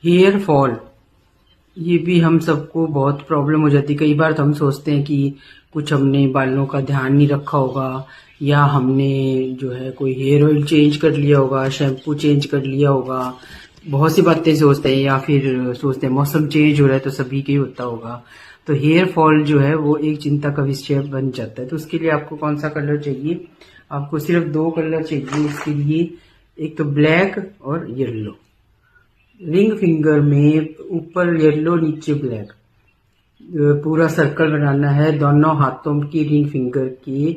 Hair fall, ये भी हम सबको बहुत प्रॉब्लम हो जाती है। कई बार तो हम सोचते हैं कि कुछ हमने बालों का ध्यान नहीं रखा होगा, या हमने जो है कोई हेयर ऑयल चेंज कर लिया होगा, शैम्पू चेंज कर लिया होगा। बहुत सी बातें सोचते हैं, या फिर सोचते हैं मौसम चेंज हो रहा है तो सभी के ही होता होगा। तो हेयर फॉल जो है वो एक चिंता का विषय बन जाता है। तो उसके लिए आपको कौन सा कलर चाहिए? आपको सिर्फ 2 कलर चाहिए इसके लिए, एक तो ब्लैक और येलो। रिंग फिंगर में ऊपर येलो नीचे ब्लैक, पूरा सर्कल बनाना है दोनों हाथों की रिंग फिंगर की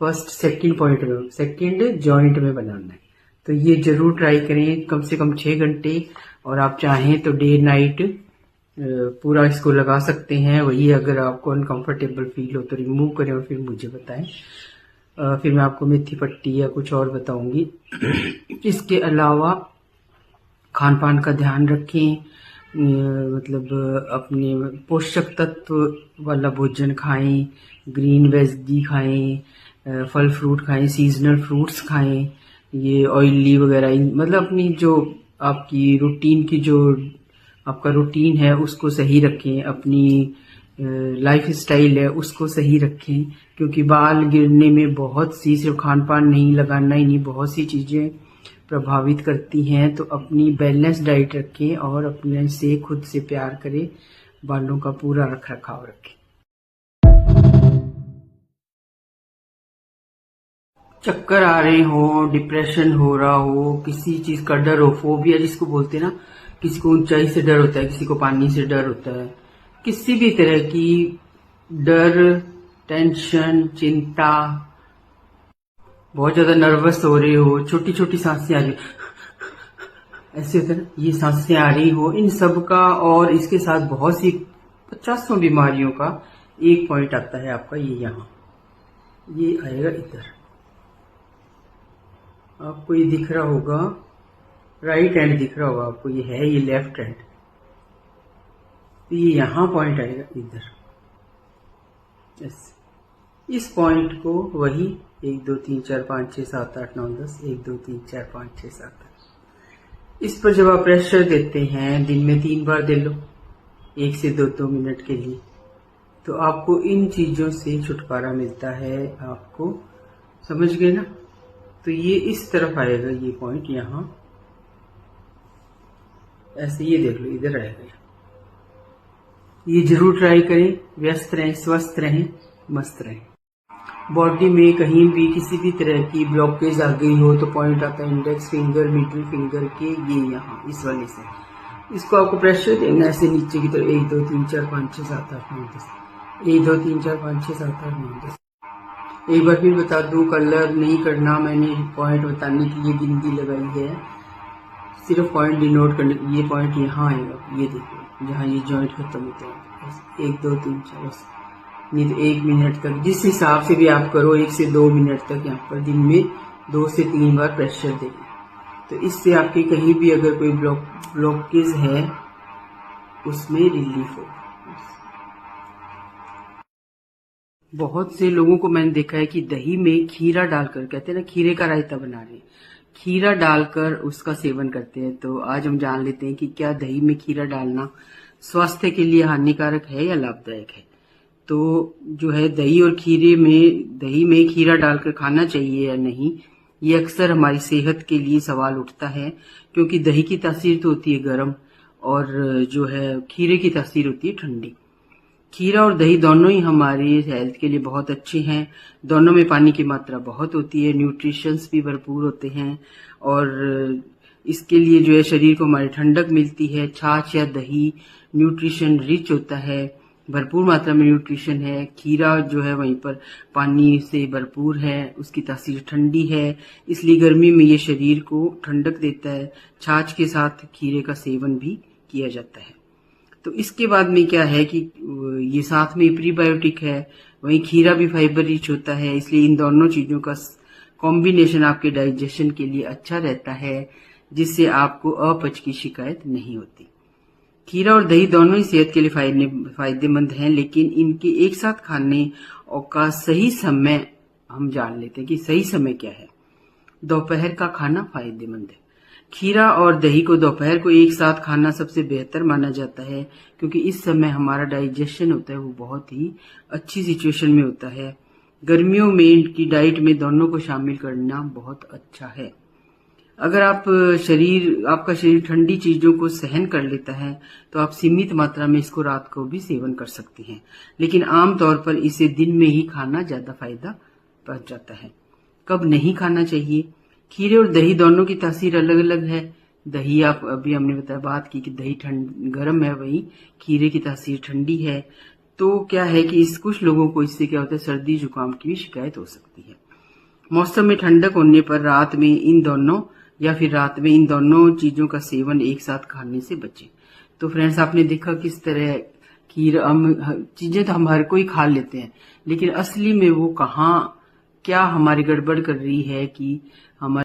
फर्स्ट सेकंड पॉइंट में, सेकंड जॉइंट में बनाना है। तो ये जरूर ट्राई करें, कम से कम 6 घंटे, और आप चाहें तो डे नाइट पूरा इसको लगा सकते हैं। वही अगर आपको अनकंफर्टेबल फील हो तो रिमूव करें और फिर मुझे बताएं। फिर मैं आपको मेथी पट्टी या कुछ और बताऊंगी। इसके अलावा खान पान का ध्यान रखें, मतलब अपने पोषक तत्व वाला भोजन खाएं, ग्रीन वेजी खाएं, फल फ्रूट खाएं, सीजनल फ्रूट्स खाएं। ये ऑयली वगैरह मतलब अपनी जो आपकी रूटीन की जो आपका रूटीन है उसको सही रखें, अपनी लाइफ स्टाइल है उसको सही रखें, क्योंकि बाल गिरने में बहुत सी, सिर्फ खान पान नहीं, लगाना ही नहीं, बहुत सी चीजें प्रभावित करती हैं। तो अपनी बैलेंस डाइट रखें और अपने से खुद से प्यार करें, बालों का पूरा रख रखाव रखें। चक्कर आ रहे हो, डिप्रेशन हो रहा हो, किसी चीज का डर हो, फोबिया जिसको बोलते हैं ना, किसी को ऊंचाई से डर होता है, किसी को पानी से डर होता है, किसी भी तरह की डर, टेंशन, चिंता, बहुत ज्यादा नर्वस हो रहे हो, छोटी छोटी सांसें आ रही, ऐसे होता है ना, ये सांसें आ रही हो, इन सब का और इसके साथ बहुत सी 50 बीमारियों का एक पॉइंट आता है आपका, ये यहाँ, ये आएगा इधर, आपको ये दिख रहा होगा, राइट हैंड दिख रहा होगा आपको, ये है, ये लेफ्ट हैंड, तो ये यहाँ पॉइंट आएगा इधर, ऐसे। इस पॉइंट को वही 1 2 3 4 5 6 7 8 9 10, 1 2 3 4 5 6 7 8, इस पर जब आप प्रेशर देते हैं, दिन में 3 बार दे लो, 1 से 2 मिनट के लिए, तो आपको इन चीजों से छुटकारा मिलता है। आपको समझ गए ना? तो ये इस तरफ आएगा, ये पॉइंट यहाँ ऐसे, ये देख लो इधर आएगा। ये जरूर ट्राई करें। व्यस्त रहें, स्वस्थ रहें, मस्त रहें। बॉडी में कहीं भी किसी भी तरह की ब्लॉकेज आ गई हो तो पॉइंट आता है इंडेक्स फिंगर, मिडिल फिंगर के, ये यहाँ इस वाले से, इसको आपको प्रेशर देना है ऐसे नीचे की तरफ, 1 2 3 4 5 6 7 8 9 10, 1 2 3 4 5 6 7 8 9 10। एक बार फिर बता दूं, कलर नहीं करना, मैंने पॉइंट बताने के लिए गिनती लगाई है, सिर्फ पॉइंट डिनोट करने। ये पॉइंट यहाँ आएगा, ये देखो जहाँ ये जॉइंट खत्म होता है, 1 2 3 4, नहीं तो 1 मिनट तक, जिस हिसाब से भी आप करो, 1 से 2 मिनट तक यहाँ पर दिन में 2 से 3 बार प्रेशर देंगे। तो इससे आपके कहीं भी अगर कोई ब्लॉकेज है उसमें रिलीफ हो। बहुत से लोगों को मैंने देखा है कि दही में खीरा डालकर, कहते हैं ना खीरे का रायता बना रहे हैं, खीरा डालकर उसका सेवन करते हैं। तो आज हम जान लेते हैं कि क्या दही में खीरा डालना स्वास्थ्य के लिए हानिकारक है या लाभदायक है। तो जो है दही और खीरे में, दही में खीरा डालकर खाना चाहिए या नहीं, ये अक्सर हमारी सेहत के लिए सवाल उठता है, क्योंकि दही की तासीर तो होती है गर्म, और जो है खीरे की तासीर होती है ठंडी। खीरा और दही दोनों ही हमारी हेल्थ के लिए बहुत अच्छे हैं। दोनों में पानी की मात्रा बहुत होती है, न्यूट्रिशंस भी भरपूर होते हैं, और इसके लिए जो है शरीर को हमारी ठंडक मिलती है। छाछ या दही न्यूट्रिशन रिच होता है, भरपूर मात्रा में न्यूट्रिशन है। खीरा जो है वहीं पर पानी से भरपूर है, उसकी तासीर ठंडी है, इसलिए गर्मी में ये शरीर को ठंडक देता है। छाछ के साथ खीरे का सेवन भी किया जाता है। तो इसके बाद में क्या है कि ये साथ में प्रीबायोटिक है, वहीं खीरा भी फाइबर रिच होता है, इसलिए इन दोनों चीजों का कॉम्बिनेशन आपके डाइजेशन के लिए अच्छा रहता है, जिससे आपको अपच की शिकायत नहीं होती। खीरा और दही दोनों ही सेहत के लिए फायदेमंद हैं, लेकिन इनके एक साथ खाने का सही समय हम जान लेते हैं कि सही समय क्या है। दोपहर का खाना फायदेमंद है। खीरा और दही को दोपहर को एक साथ खाना सबसे बेहतर माना जाता है, क्योंकि इस समय हमारा डाइजेशन होता है वो बहुत ही अच्छी सिचुएशन में होता है। गर्मियों में की डाइट में दोनों को शामिल करना बहुत अच्छा है। अगर आपका शरीर ठंडी चीजों को सहन कर लेता है तो आप सीमित मात्रा में इसको रात को भी सेवन कर सकते हैं, लेकिन आमतौर पर इसे दिन में ही खाना ज्यादा फायदा पहुंच जाता है। कब नहीं खाना चाहिए? खीरे और दही दोनों की तासीर अलग अलग है। दही आप अभी हमने बात की कि दही गर्म है, वही खीरे की तासीर ठंडी है। तो क्या है कि कुछ लोगों को इससे क्या होता है, सर्दी जुकाम की भी शिकायत हो सकती है। मौसम में ठंडक होने पर रात में इन दोनों चीजों का सेवन एक साथ खाने से बचे। तो फ्रेंड्स, आपने देखा किस तरह खीरा चीजें तो हम हर कोई खा लेते हैं, लेकिन असली में वो क्या हमारी गड़बड़ कर रही है कि हमारे